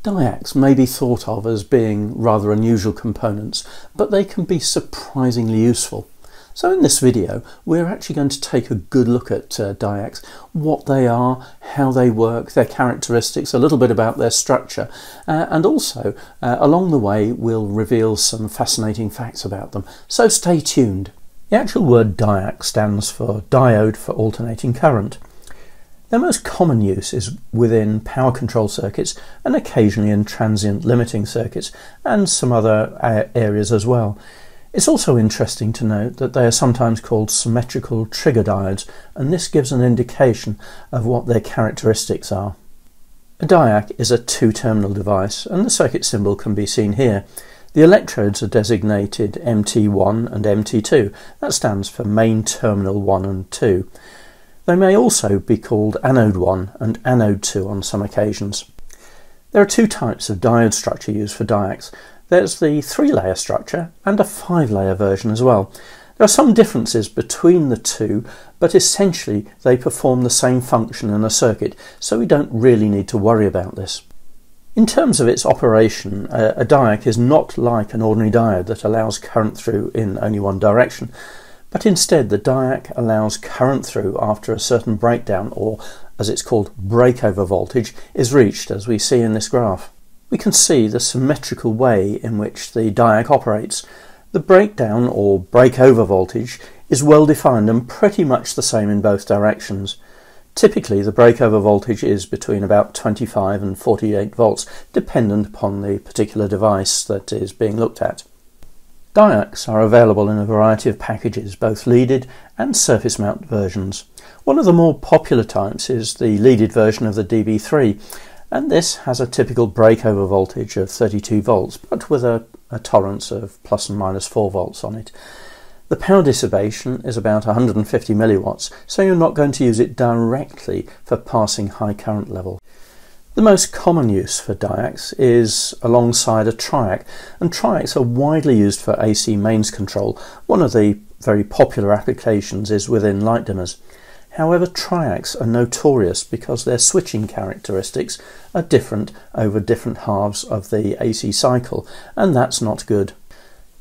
DIACs may be thought of as being rather unusual components, but they can be surprisingly useful. So in this video we're actually going to take a good look at DIACs, what they are, how they work, their characteristics, a little bit about their structure, and also along the way we'll reveal some fascinating facts about them. So stay tuned. The actual word DIAC stands for diode for alternating current. Their most common use is within power control circuits and occasionally in transient limiting circuits and some other areas as well. It's also interesting to note that they are sometimes called symmetrical trigger diodes, and this gives an indication of what their characteristics are. A DIAC is a two-terminal device, and the circuit symbol can be seen here. The electrodes are designated MT1 and MT2. That stands for main terminal 1 and 2. They may also be called Anode 1 and Anode 2 on some occasions. There are two types of diode structure used for DIACs. There's the 3-layer structure and a 5-layer version as well. There are some differences between the two, but essentially they perform the same function in a circuit, so we don't really need to worry about this. In terms of its operation, a DIAC is not like an ordinary diode that allows current through in only one direction. But instead the DIAC allows current through after a certain breakdown, or as it's called breakover voltage, is reached, as we see in this graph. We can see the symmetrical way in which the DIAC operates. The breakdown or breakover voltage is well defined and pretty much the same in both directions. Typically the breakover voltage is between about 25 and 48 volts, dependent upon the particular device that is being looked at. DIACs are available in a variety of packages, both leaded and surface mount versions. One of the more popular types is the leaded version of the DB3, and this has a typical breakover voltage of 32 volts, but with a tolerance of plus and minus 4 volts on it. The power dissipation is about 150 milliwatts, so you're not going to use it directly for passing high current levels. The most common use for DIACs is alongside a TRIAC, and TRIACs are widely used for AC mains control. One of the very popular applications is within light dimmers. However, TRIACs are notorious because their switching characteristics are different over different halves of the AC cycle, and that's not good.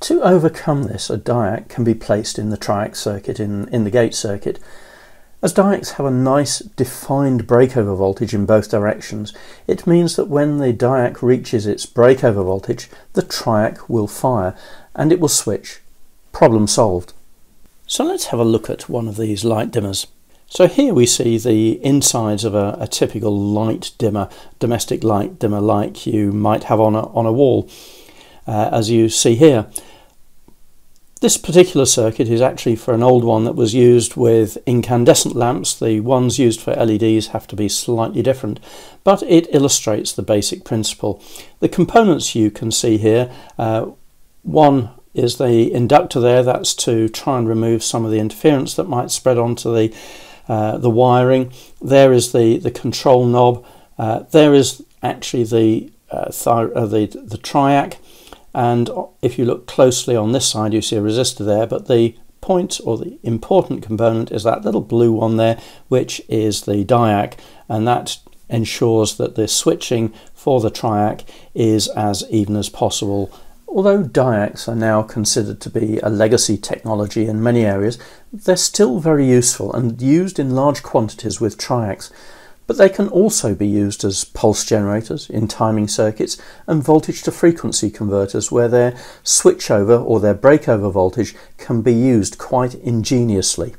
To overcome this, a DIAC can be placed in the TRIAC circuit, in the gate circuit. As DIACs have a nice defined breakover voltage in both directions, it means that when the DIAC reaches its breakover voltage, the TRIAC will fire and it will switch. Problem solved. So let's have a look at one of these light dimmers. So here we see the insides of a typical light dimmer, domestic light dimmer like you might have on a wall, as you see here. This particular circuit is actually for an old one that was used with incandescent lamps. The ones used for LEDs have to be slightly different, but it illustrates the basic principle. The components you can see here, one is the inductor there. That's to try and remove some of the interference that might spread onto the wiring. There is the control knob. There is actually the TRIAC. And if you look closely on this side, you see a resistor there, but the point or the important component is that little blue one there, which is the DIAC, and that ensures that the switching for the TRIAC is as even as possible. Although DIACs are now considered to be a legacy technology in many areas, they're still very useful and used in large quantities with TRIACs. But they can also be used as pulse generators in timing circuits and voltage to frequency converters, where their switchover or their breakover voltage can be used quite ingeniously.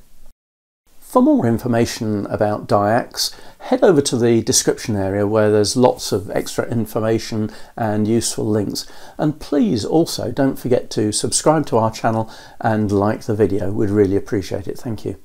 For more information about DIACs, head over to the description area where there's lots of extra information and useful links. And please also don't forget to subscribe to our channel and like the video. We'd really appreciate it. Thank you.